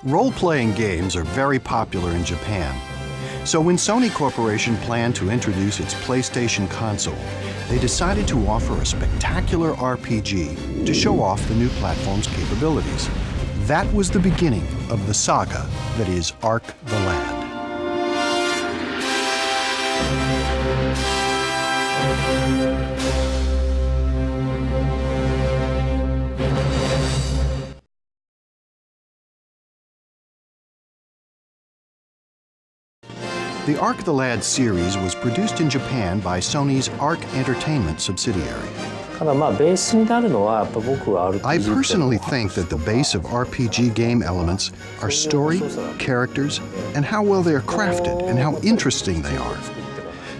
Role-playing games are very popular in Japan. So when Sony Corporation planned to introduce its PlayStation console, they decided to offer a spectacular RPG to show off the new platform's capabilities. That was the beginning of the saga that is Ark the Lad. The Ark the Lad series was produced in Japan by Sony's Ark Entertainment subsidiary. I personally think that the base of RPG game elements are story, characters, and how well they are crafted and how interesting they are.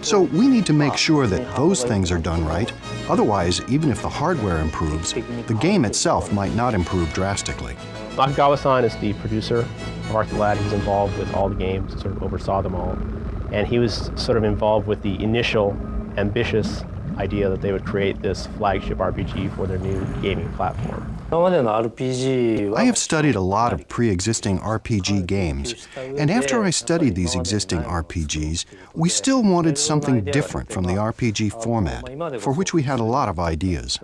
So we need to make sure that those things are done right. Otherwise, even if the hardware improves, the game itself might not improve drastically. Nakagawa-san is the producer of Ark the Lad. He was involved with all the games, sort of oversaw them all. And he was sort of involved with the initial ambitious idea that they would create this flagship RPG for their new gaming platform. I have studied a lot of pre-existing RPG games, and after I studied these existing RPGs, we still wanted something different from the RPG format, for which we had a lot of ideas.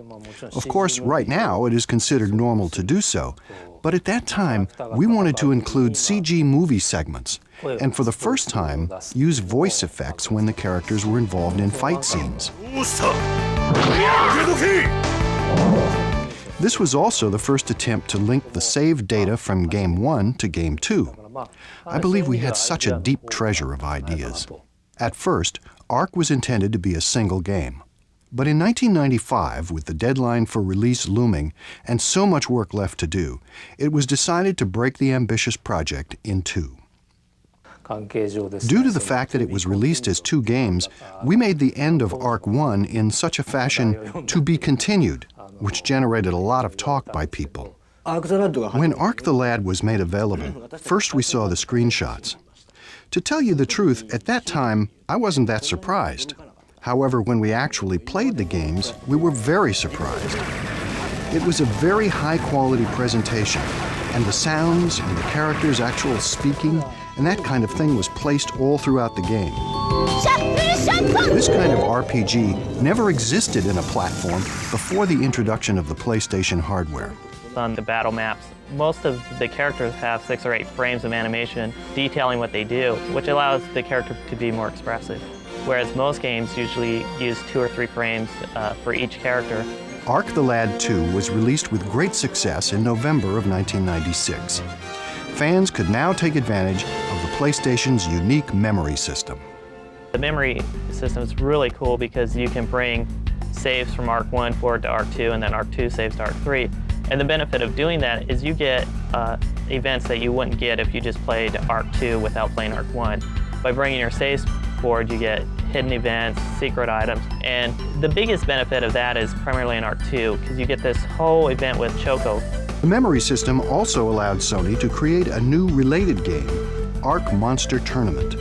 Of course, right now it is considered normal to do so, but at that time we wanted to include CG movie segments, and for the first time use voice effects when the characters were involved in fight scenes. This was also the first attempt to link the saved data from Game 1 to Game 2. I believe we had such a deep treasure of ideas. At first, Ark was intended to be a single game. But in 1995, with the deadline for release looming and so much work left to do, it was decided to break the ambitious project in two. Due to the fact that it was released as two games, we made the end of Ark 1 in such a fashion to be continued, which generated a lot of talk by people. When Ark the Lad was made available, first we saw the screenshots. To tell you the truth, at that time, I wasn't that surprised. However, when we actually played the games, we were very surprised. It was a very high-quality presentation, and the sounds and the characters' actual speaking and that kind of thing was placed all throughout the game. This kind of RPG never existed in a platform before the introduction of the PlayStation hardware. On the battle maps, most of the characters have 6 or 8 frames of animation detailing what they do, which allows the character to be more expressive. Whereas most games usually use 2 or 3 frames for each character. Ark the Lad 2 was released with great success in November of 1996. Fans could now take advantage of the PlayStation's unique memory system. The memory system is really cool because you can bring saves from Ark 1 forward to Ark 2 and then Ark 2 saves to Ark 3. And the benefit of doing that is you get events that you wouldn't get if you just played Ark 2 without playing Ark 1. By bringing your saves forward, you get hidden events, secret items, and the biggest benefit of that is primarily in Ark 2 because you get this whole event with Choco. The memory system also allowed Sony to create a new related game, Ark Monster Tournament,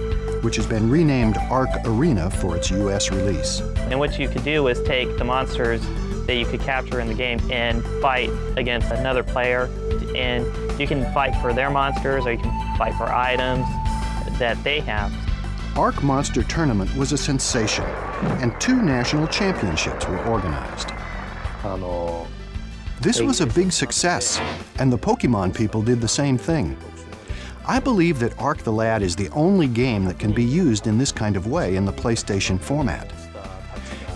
which has been renamed Ark Arena for its US release. And what you could do is take the monsters that you could capture in the game and fight against another player, and you can fight for their monsters or you can fight for items that they have. Ark Monster Tournament was a sensation, and 2 national championships were organized. This was a big success, and the Pokemon people did the same thing. I believe that Ark the Lad is the only game that can be used in this kind of way in the PlayStation format.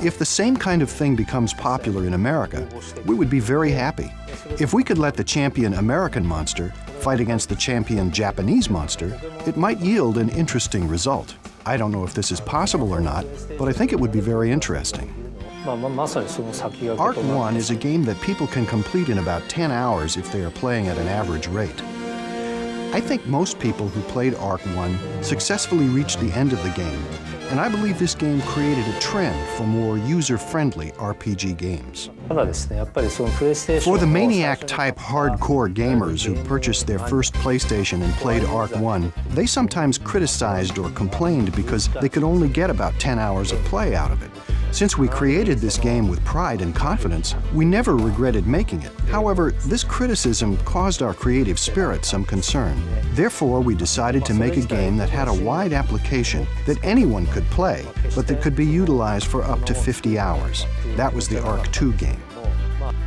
If the same kind of thing becomes popular in America, we would be very happy. If we could let the champion American monster fight against the champion Japanese monster, it might yield an interesting result. I don't know if this is possible or not, but I think it would be very interesting. Ark 1 is a game that people can complete in about 10 hours if they are playing at an average rate. I think most people who played Ark 1 successfully reached the end of the game, and I believe this game created a trend for more user-friendly RPG games. For the maniac-type hardcore gamers who purchased their first PlayStation and played Ark 1, they sometimes criticized or complained because they could only get about 10 hours of play out of it. Since we created this game with pride and confidence, we never regretted making it. However, this criticism caused our creative spirit some concern. Therefore, we decided to make a game that had a wide application that anyone could play, but that could be utilized for up to 50 hours. That was the ARK 2 game.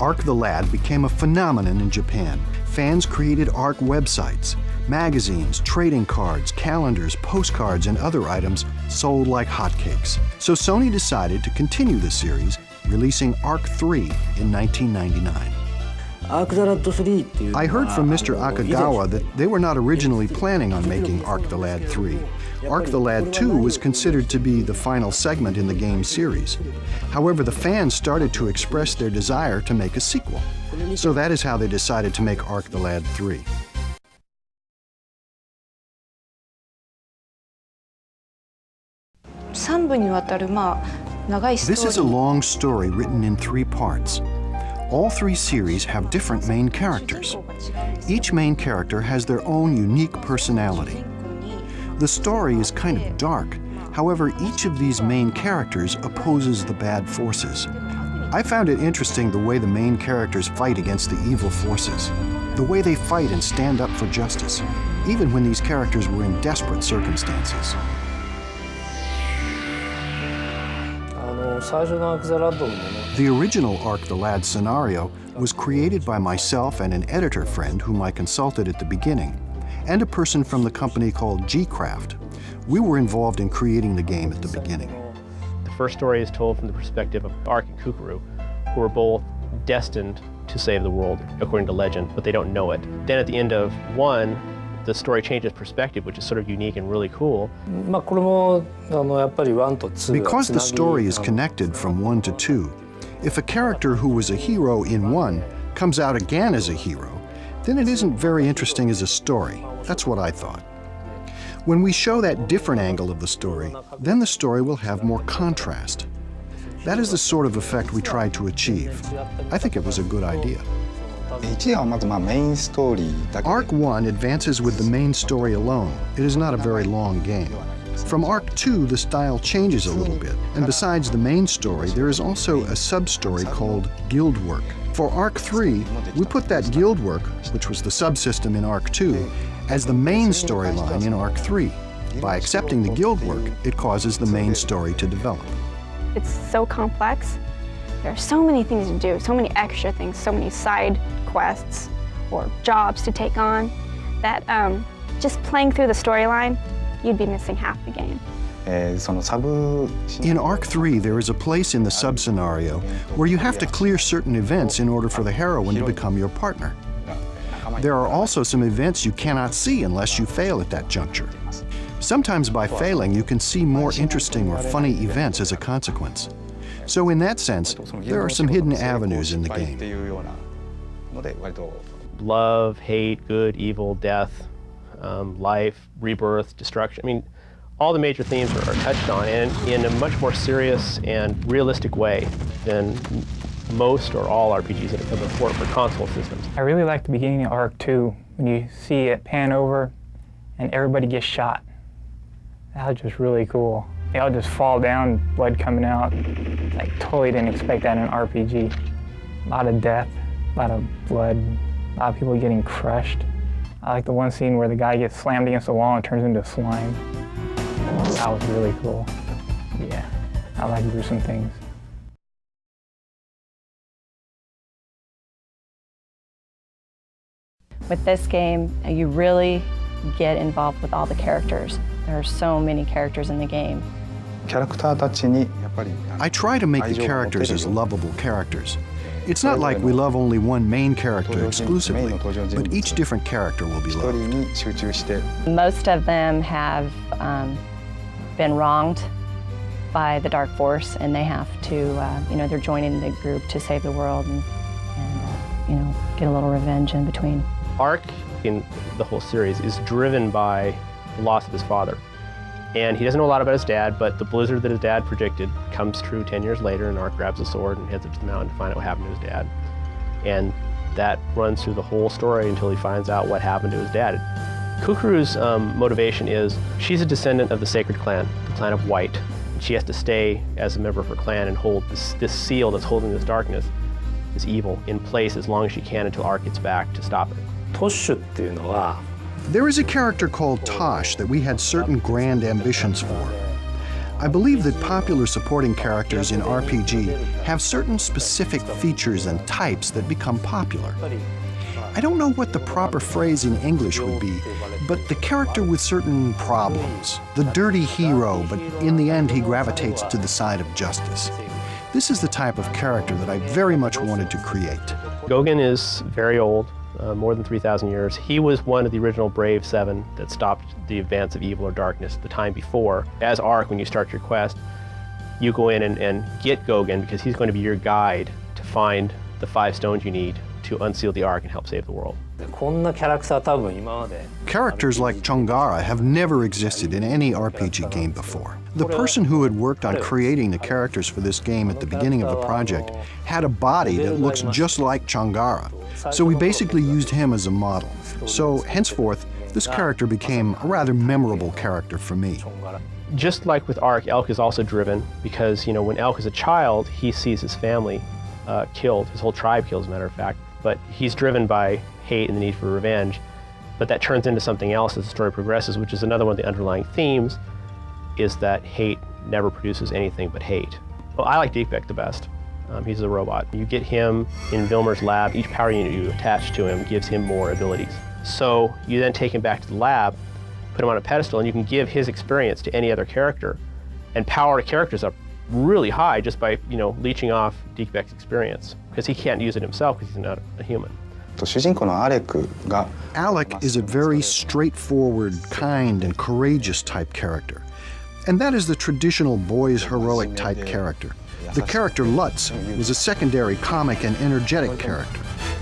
ARK the Lad became a phenomenon in Japan. Fans created ARK websites. Magazines, trading cards, calendars, postcards, and other items sold like hotcakes. So Sony decided to continue the series, releasing ARK 3 in 1999. I heard from Mr. Akagawa that they were not originally planning on making ARK the Lad 3. ARK the Lad 2 was considered to be the final segment in the game series. However, the fans started to express their desire to make a sequel. So that is how they decided to make ARK the Lad 3. This is a long story written in 3 parts. All 3 series have different main characters. Each main character has their own unique personality. The story is kind of dark. However, each of these main characters opposes the bad forces. I found it interesting the way the main characters fight against the evil forces, the way they fight and stand up for justice, even when these characters were in desperate circumstances. The original ARK the Lad scenario was created by myself and an editor friend whom I consulted at the beginning, and a person from the company called G-Craft. We were involved in creating the game at the beginning. The first story is told from the perspective of ARK and Kukuru, who are both destined to save the world, according to legend, but they don't know it. Then at the end of 1, the story changes perspective, which is sort of unique and really cool. Because the story is connected from 1 to 2, if a character who was a hero in 1 comes out again as a hero, then it isn't very interesting as a story. That's what I thought. When we show that different angle of the story, then the story will have more contrast. That is the sort of effect we tried to achieve. I think it was a good idea. ARK 1 advances with the main story alone. It is not a very long game. From ARK 2, the style changes a little bit, and besides the main story, there is also a sub-story called Guild Work. For ARK 3, we put that Guild Work, which was the subsystem in ARK 2, as the main storyline in ARK 3. By accepting the Guild Work, it causes the main story to develop. It's so complex. There are so many things to do, so many extra things, so many side quests or jobs to take on, that just playing through the storyline, you'd be missing half the game. In ARK 3, there is a place in the sub-scenario where you have to clear certain events in order for the heroine to become your partner. There are also some events you cannot see unless you fail at that juncture. Sometimes by failing, you can see more interesting or funny events as a consequence. So in that sense, there are some hidden avenues in the game. Love, hate, good, evil, death, life, rebirth, destruction. I mean, all the major themes are touched on, and in a much more serious and realistic way than most or all RPGs that have come before for console systems. I really like the beginning of ARK 2, when you see it pan over and everybody gets shot. That was just really cool. They all just fall down, blood coming out. Like, totally didn't expect that in an RPG. A lot of death, a lot of blood, a lot of people getting crushed. I like the one scene where the guy gets slammed against the wall and turns into slime. That was really cool. Yeah, I like gruesome things. With this game, you really get involved with all the characters. There are so many characters in the game. I try to make the characters as lovable characters. It's not like we love only one main character exclusively, but each different character will be loved. Most of them have been wronged by the Dark Force, and they have to, they're joining the group to save the world and get a little revenge in between. ARK, in the whole series, is driven by the loss of his father. And he doesn't know a lot about his dad, but the blizzard that his dad predicted comes true 10 years later, and ARK grabs a sword and heads up to the mountain to find out what happened to his dad. And that runs through the whole story until he finds out what happened to his dad. Kukuru's motivation is, she's a descendant of the Sacred Clan, the clan of White. she has to stay as a member of her clan and hold this seal that's holding this darkness, this evil, in place as long as she can until Ark gets back to stop it. トッシュっていうのは There is a character called Tosh that we had certain grand ambitions for. I believe that popular supporting characters in RPG have certain specific features and types that become popular. I don't know what the proper phrase in English would be, but the character with certain problems, the dirty hero, but in the end he gravitates to the side of justice. This is the type of character that I very much wanted to create. Gaugen is very old, more than 3,000 years. He was one of the original Brave Seven that stopped the advance of evil or darkness the time before. As Ark, when you start your quest, you go in and get Gaugen because he's going to be your guide to find the 5 stones you need to unseal the Ark and help save the world. こんなキャラクター多分今まで Characters like Chongara have never existed in any RPG game before. The person who had worked on creating the characters for this game at the beginning of the project had a body that looks just like Chongara, so we basically used him as a model. So henceforth, this character became a rather memorable character for me. Just like with Ark, Elk is also driven because, you know, when Elk is a child, he sees his family killed, his whole tribe killed, as a matter of fact, but he's driven by hate and the need for revenge. But that turns into something else as the story progresses, which is another one of the underlying themes, is that hate never produces anything but hate. Well, I like Deepbeck the best. He's a robot. You get him in Vilmer's lab, each power unit you attach to him gives him more abilities. So you then take him back to the lab, put him on a pedestal, and you can give his experience to any other character and power characters up really high just by, you know, leeching off Deepbeck's experience, because he can't use it himself because he's not a human. 主人公のアレクが Alec is a very straightforward, kind, and courageous type character. And that is the traditional boys heroic type character. The character Lutz was a secondary comic and energetic character.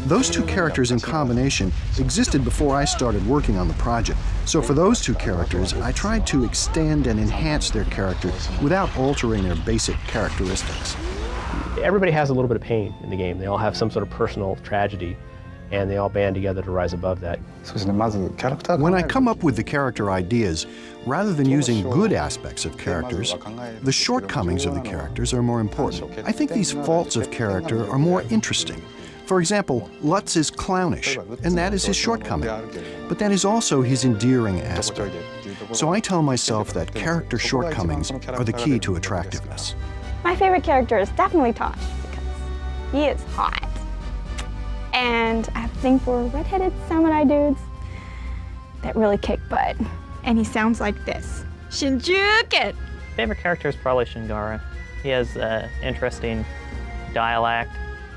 Those two characters in combination existed before I started working on the project. So for those two characters, I tried to extend and enhance their character without altering their basic characteristics. Everybody has a little bit of pain in the game. They all have some sort of personal tragedy, and they all band together to rise above that. そうですね、まずキャラクター When I come up with the character ideas, rather than using good aspects of characters, the shortcomings of the characters are more important. I think these faults of character are more interesting. For example, Lutz is clownish, and that is his shortcoming. But that is also his endearing aspect. So I tell myself that character shortcomings are the key to attractiveness. My favorite character is definitely Tosh because he is hot. And I have a thing for redheaded samurai dudes that really kick butt. And he sounds like this. Shinjuku! Favorite character is probably Shingara. He has interesting dialect.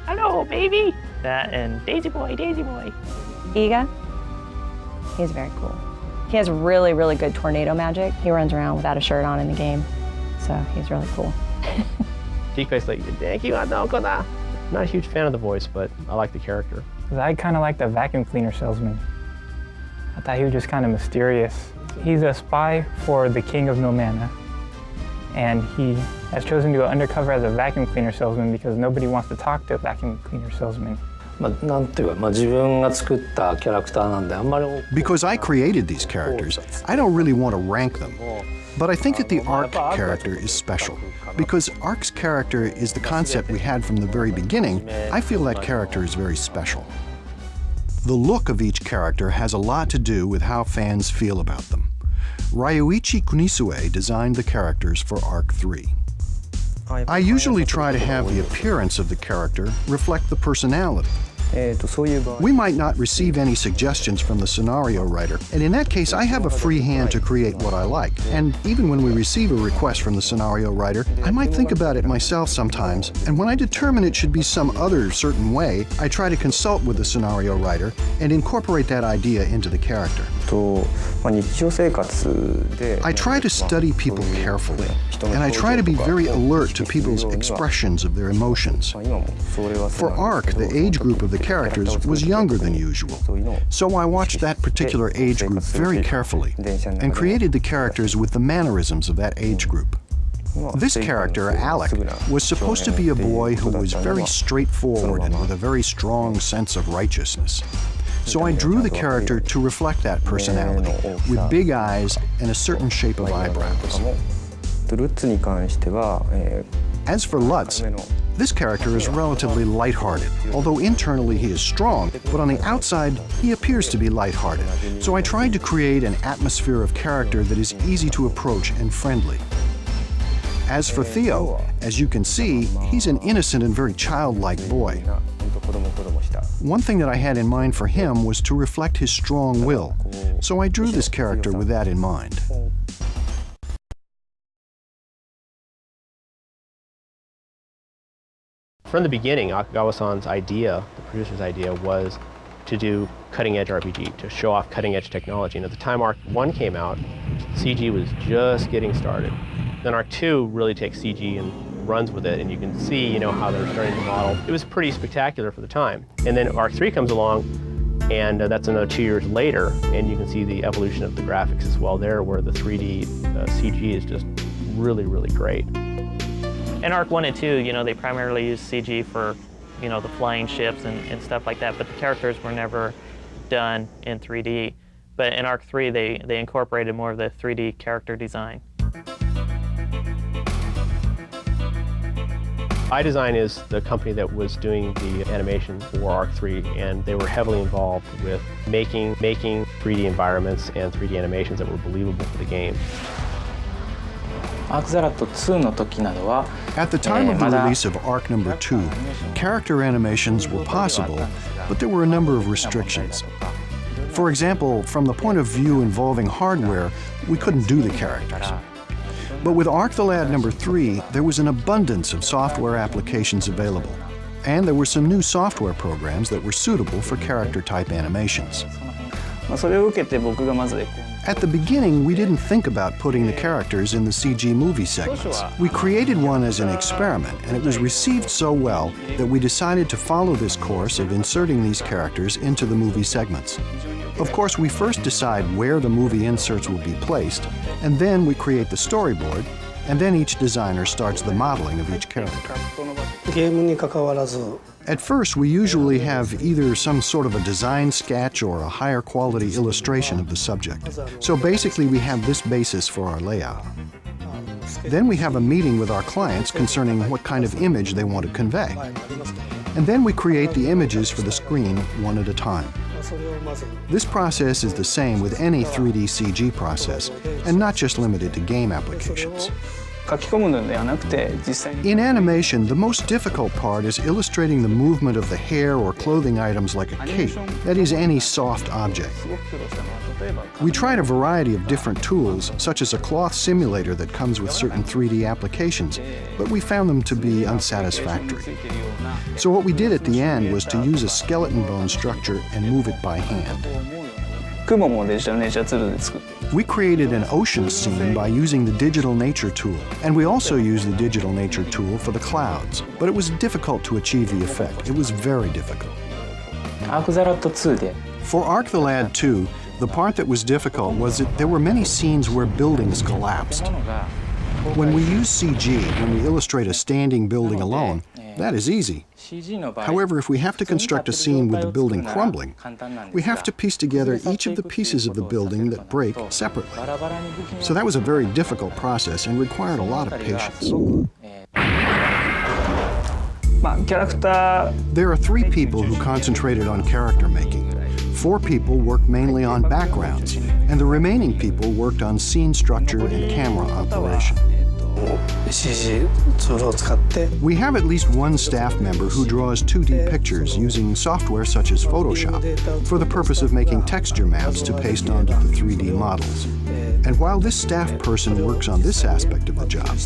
Hello, baby! That and Daisy Boy, Daisy Boy. Iga, he's very cool. He has really, really good tornado magic. He runs around without a shirt on in the game, so he's really cool. Deepbeck's like, thank you, Anoko-da. Not a huge fan of the voice, but I like the character. I kind of like the vacuum cleaner salesman. I thought he was just kind of mysterious. He's a spy for the King of Nomana, and he has chosen to go undercover as a vacuum cleaner salesman because nobody wants to talk to a vacuum cleaner salesman. まあなんていうか、まあ自分が作ったキャラクターなんであんまり Because I created these characters, I don't really want to rank them. But I think that the Ark character is special. Because Ark's character is the concept we had from the very beginning, I feel that character is very special. The look of each character has a lot to do with how fans feel about them. Ryuichi Kunisue designed the characters for Ark 3. I usually try to have the appearance of the character reflect the personality. We might not receive any suggestions from the scenario writer, and in that case I have a free hand to create what I like. And even when we receive a request from the scenario writer, I might think about it myself sometimes, and when I determine it should be some other certain way, I try to consult with the scenario writer and incorporate that idea into the character. I try to study people carefully, and I try to be very alert to people's expressions of their emotions. For Ark, the age group of the characters was younger than usual, so I watched that particular age group very carefully and created the characters with the mannerisms of that age group. This character, Alec, was supposed to be a boy who was very straightforward and with a very strong sense of righteousness. So I drew the character to reflect that personality, with big eyes and a certain shape of eyebrows. ルッツに関しては、As for Lutz, this character is relatively lighthearted. Although internally he is strong, but on the outside he appears to be lighthearted. So I tried to create an atmosphere of character that is easy to approach and friendly. As for Theo, as you can see, he's an innocent and very childlike boy. One thing that I had in mind for him was to reflect his strong will, so I drew this character with that in mind. From the beginning, Akagawa-san's idea, the producer's idea, was to do cutting-edge RPG, to show off cutting-edge technology. And at the time Arc 1 came out, CG was just getting started. Then Arc 2 really takes CG and runs with it, and you can see, how they're starting to model. It was pretty spectacular for the time. And then Arc 3 comes along, and that's another 2 years later, and you can see the evolution of the graphics as well there, where the 3D CG is just really, really great. In Arc 1 and 2, they primarily used CG for, the flying ships and stuff like that, but the characters were never done in 3D. But in Arc 3, they incorporated more of the 3D character design. iDesign is the company that was doing the animation for Arc 3, and they were heavily involved with making 3D environments and 3D animations that were believable for the game. At the time of the release of Arc number 2, character animations were possible, but there were a number of restrictions. For example, from the point of view involving hardware, we couldn't do the characters. But with Arc the Lad number 3, there was an abundance of software applications available, and there were some new software programs that were suitable for character-type animations. At the beginning, we didn't think about putting the characters in the CG movie segments. We created one as an experiment, and it was received so well that we decided to follow this course of inserting these characters into the movie segments. Of course, we first decide where the movie inserts will be placed, and then we create the storyboard, and then each designer starts the modeling of each character. At first, we usually have either some sort of a design sketch or a higher quality illustration of the subject. So basically, we have this basis for our layout. Then we have a meeting with our clients concerning what kind of image they want to convey. And then we create the images for the screen one at a time. This process is the same with any 3D CG process, and not just limited to game applications. In animation, the most difficult part is illustrating the movement of the hair or clothing items like a cape, that is, any soft object. We tried a variety of different tools, such as a cloth simulator that comes with certain 3D applications, but we found them to be unsatisfactory. So what we did at the end was to use a skeleton bone structure and move it by hand. We created an ocean scene by using the Digital Nature tool, and we also used the Digital Nature tool for the clouds, but it was difficult to achieve the effect. It was very difficult. For Arc the Lad 2, the part that was difficult was that there were many scenes where buildings collapsed. When we use CG, when we illustrate a standing building alone, that is easy. However, if we have to construct a scene with the building crumbling, we have to piece together each of the pieces of the building that break separately. So that was a very difficult process and required a lot of patience. There are 3 people who concentrated on character making. 4 people worked mainly on backgrounds, and the remaining people worked on scene structure and camera operation. We have at least one staff member who draws 2D pictures using software such as Photoshop for the purpose of making texture maps to paste onto the 3D models. And while this staff person works on this aspect of the job,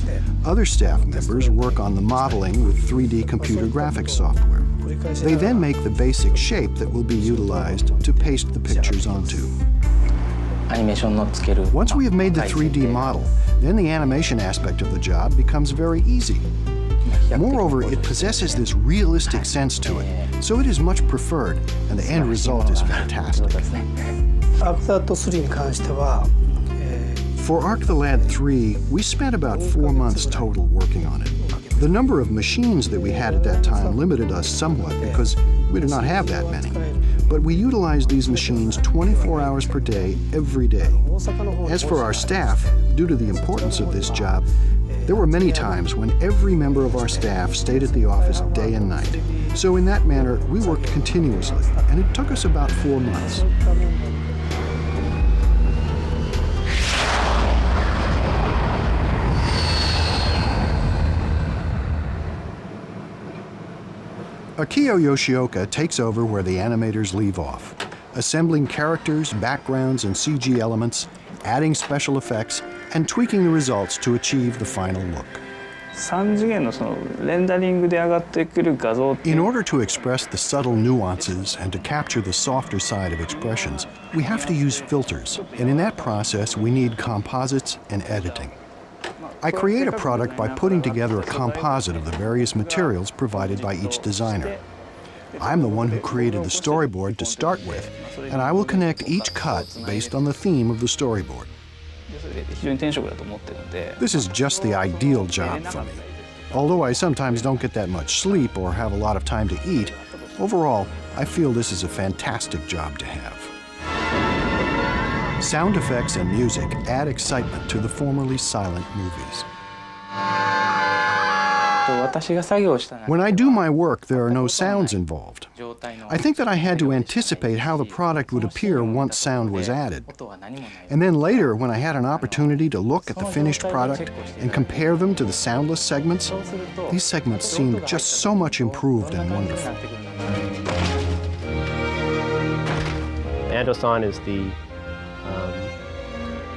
other staff members work on the modeling with 3D computer graphics software. They then make the basic shape that will be utilized to paste the pictures onto. Once we have made the 3D model, then the animation aspect of the job becomes very easy. Moreover, it possesses this realistic sense to it, so it is much preferred, and the end result is fantastic. For Arc the Lad 3, we spent about 4 months total working on it. The number of machines that we had at that time limited us somewhat because we did not have that many. But we utilized these machines 24 hours per day, every day. As for our staff, due to the importance of this job, There were many times when every member of our staff stayed at the office day and night. So in that manner, we worked continuously, and it took us about 4 months. Akio Yoshioka takes over where the animators leave off, assembling characters, backgrounds, and CG elements, adding special effects, and tweaking the results to achieve the final look. 3次元のそのレンダリングで上がってくる画像って In order to express the subtle nuances and to capture the softer side of expressions, we have to use filters, and in that process we need composites and editing. I create a product by putting together a composite of the various materials provided by each designer. I'm the one who created the storyboard to start with, and I will connect each cut based on the theme of the storyboard. 非常に天職だと思ってるので This is just the ideal job for me. Although I sometimes don't get that much sleep or have a lot of time to eat, overall, I feel this is a fantastic job to have. Sound effects and music add excitement to the formerly silent movies. 私が作業した中 When I do my work, there are no sounds involved. 状態の I think that I had to anticipate how the product would appear once sound was added. 音は何もない And then later, when I had an opportunity to look at the finished product and compare them to the soundless segments, these segments seemed just so much improved and wonderful. Ando-san is the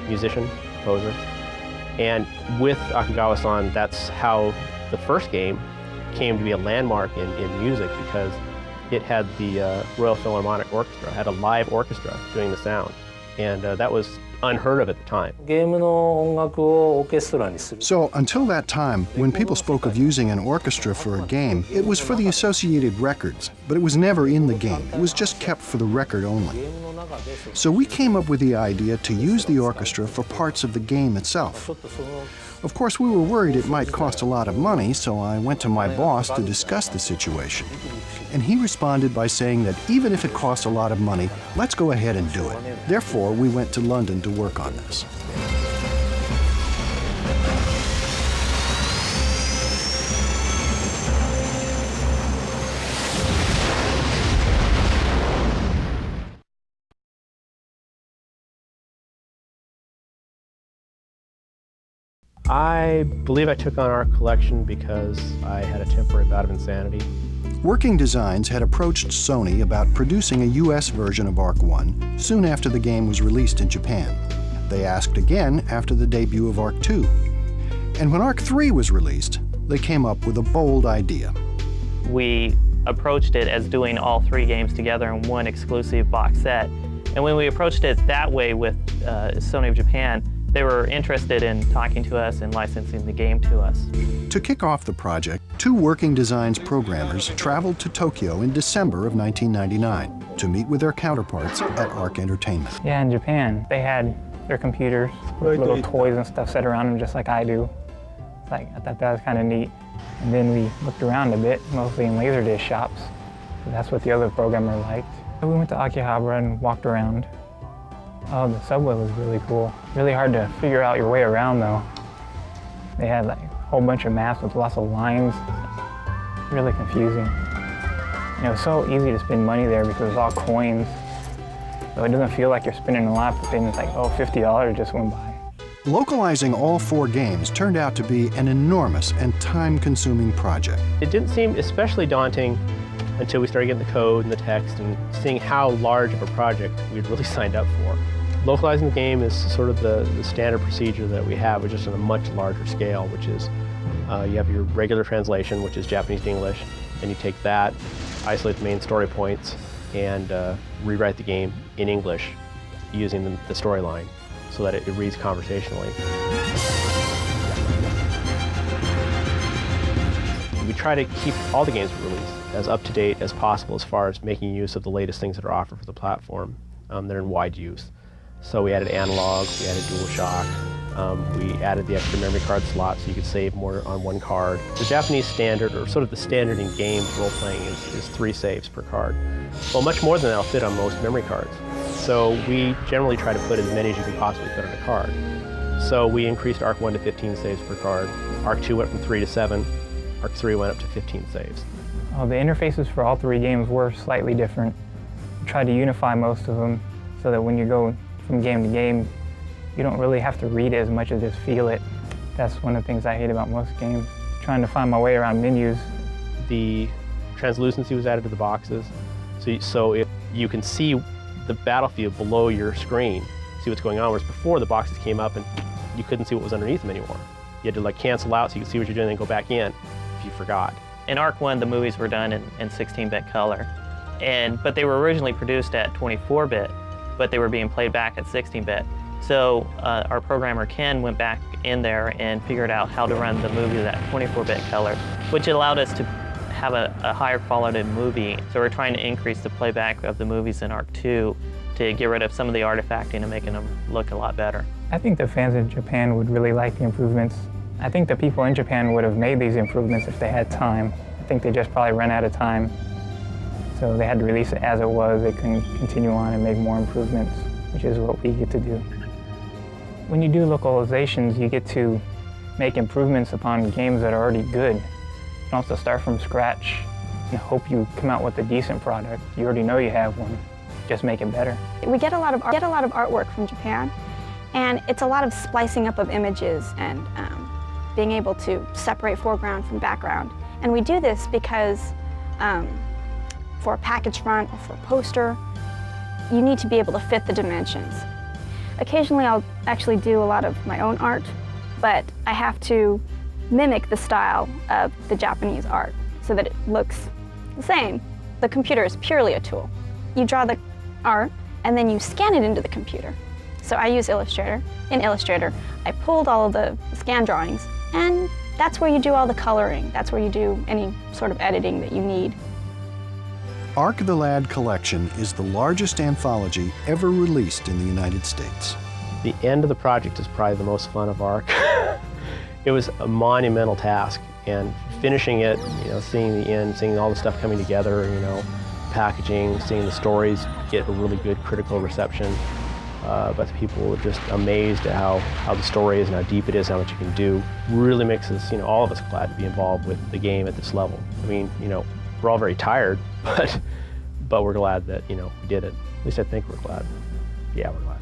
musician, composer, and with Akagawa-san, that's how the first game came to be a landmark in music, because it had the Royal Philharmonic Orchestra, had a live orchestra doing the sound, and that was unheard of at the time. ゲームの音楽をオーケストラにする So, until that time, when people spoke of using an orchestra for a game, it was for the associated records, but it was never in the game. It was just kept for the record only. ゲームの中で So we came up with the idea to use the orchestra for parts of the game itself. ちょっとその Of course, we were worried it might cost a lot of money, so I went to my boss to discuss the situation. And he responded by saying that even if it costs a lot of money, let's go ahead and do it. Therefore, we went to London to work on this. I believe I took on Art Collection because I had a temporary bout of insanity. Working Designs had approached Sony about producing a US version of Arc 1 soon after the game was released in Japan. They asked again after the debut of Arc 2. And when Arc 3 was released, they came up with a bold idea. We approached it as doing all 3 games together in one exclusive box set. And when we approached it that way with Sony of Japan, they were interested in talking to us and licensing the game to us. To kick off the project, 2 Working Designs programmers traveled to Tokyo in December of 1999 to meet with their counterparts at Arc Entertainment. Yeah, in Japan, they had their computers with little toys and stuff set around them just like I do. It's like, I thought that was kind of neat. And then we looked around a bit, mostly in Laserdisc shops. So that's what the other programmer liked. So we went to Akihabara and walked around. Oh, the subway was really cool. Really hard to figure out your way around though. They had like a whole bunch of maps with lots of lines. Really confusing. And it was so easy to spend money there because it was all coins. So it doesn't feel like you're spending a lot, but then it's like, oh, $50 just went by. Localizing all 4 games turned out to be an enormous and time-consuming project. It didn't seem especially daunting until we started getting the code and the text and seeing how large of a project we'd really signed up for. Localizing the game is sort of the standard procedure that we have, but just on a much larger scale, which is you have your regular translation, which is Japanese to English, and you take that, isolate the main story points, and rewrite the game in English using the storyline so that it reads conversationally. We try to keep all the games we release as up-to-date as possible as far as making use of the latest things that are offered for the platform that are in wide use. So we added analog, we added DualShock, we added the extra memory card slot so you could save more on one card. The Japanese standard, or sort of the standard in games role-playing, is 3 saves per card. Well, much more than that'll fit on most memory cards. So we generally try to put as many as you can possibly fit on a card. So we increased Arc 1 to 15 saves per card. Arc 2 went from 3 to 7. Arc 3 went up to 15 saves. The interfaces for all three games were slightly different. We tried to unify most of them so that when you go from game to game, you don't really have to read it as much as just feel it. That's one of the things I hate about most games, trying to find my way around menus. The translucency was added to the boxes, so if you can see the battlefield below your screen, see what's going on, whereas before the boxes came up and you couldn't see what was underneath them anymore. You had to like cancel out so you could see what you're doing and then go back in if you forgot. In Arc 1, the movies were done in 16-bit color, but they were originally produced at 24-bit, but they were being played back at 16-bit. So our programmer Ken went back in there and figured out how to run the movies at 24-bit color, which allowed us to have a higher quality movie. So we're trying to increase the playback of the movies in Arc 2 to get rid of some of the artifacting and making them look a lot better. I think the fans in Japan would really like the improvements. I think the people in Japan would have made these improvements if they had time. I think they just probably ran out of time. So they had to release it as it was. They couldn't continue on and make more improvements, which is what we get to do. When you do localizations, you get to make improvements upon games that are already good. You don't have to start from scratch and hope you come out with a decent product. You already know you have one. Just make it better. We get a lot of artwork from Japan, and it's a lot of splicing up of images and being able to separate foreground from background. And we do this because for a package front or for a poster, you need to be able to fit the dimensions. Occasionally I'll actually do a lot of my own art, but I have to mimic the style of the Japanese art so that it looks the same. The computer is purely a tool. You draw the art and then you scan it into the computer. So I use Illustrator. In Illustrator, I pulled all of the scan drawings, and that's where you do all the coloring. That's where you do any sort of editing that you need. Arc the Lad Collection is the largest anthology ever released in the United States. The end of the project is probably the most fun of Arc. It was a monumental task, and finishing it, seeing the end, seeing all the stuff coming together, packaging, seeing the stories get a really good critical reception. But the people were just amazed at how the story is and how deep it is, how much you can do. Really makes us, all of us glad to be involved with the game at this level. I mean, we're all very tired, but we're glad that, we did it. At least I think we're glad. Yeah, we're glad.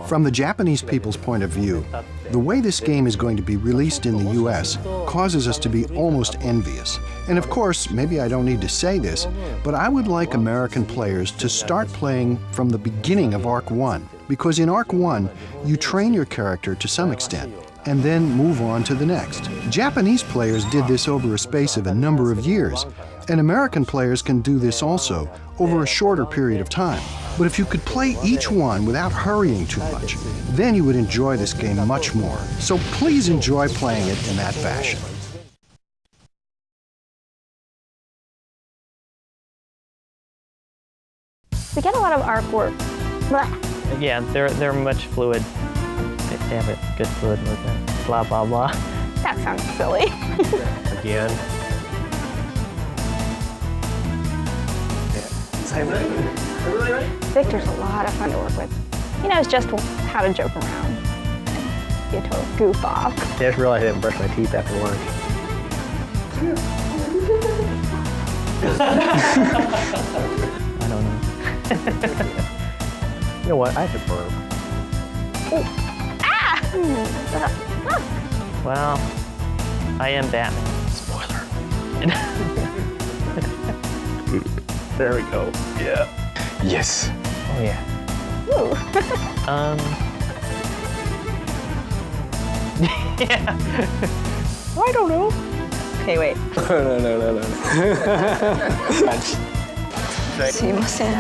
From the Japanese people's point of view, the way this game is going to be released in the US causes us to be almost envious. And of course, maybe I don't need to say this, but I would like American players to start playing from the beginning of Arc 1, because in Arc 1, you train your character to some extent, and then move on to the next. Japanese players did this over a space of a number of years, and American players can do this also over a shorter period of time. But if you could play each one without hurrying too much, then you would enjoy this game much more. So please enjoy playing it in that fashion. We get a lot of artwork. Blah. Yeah, they're much fluid. They have a good fluid movement. Blah, blah, blah. That sounds silly. Again. Victor's a lot of fun to work with. He knows just how to joke around and be a total goof off. I just realized I didn't brush my teeth after lunch. I don't know. You know what? I have to burp. Well, I am Batman. Spoiler. There we go. Yeah. Yes. Oh yeah. Yeah. I don't know. Okay, wait. No. すいません。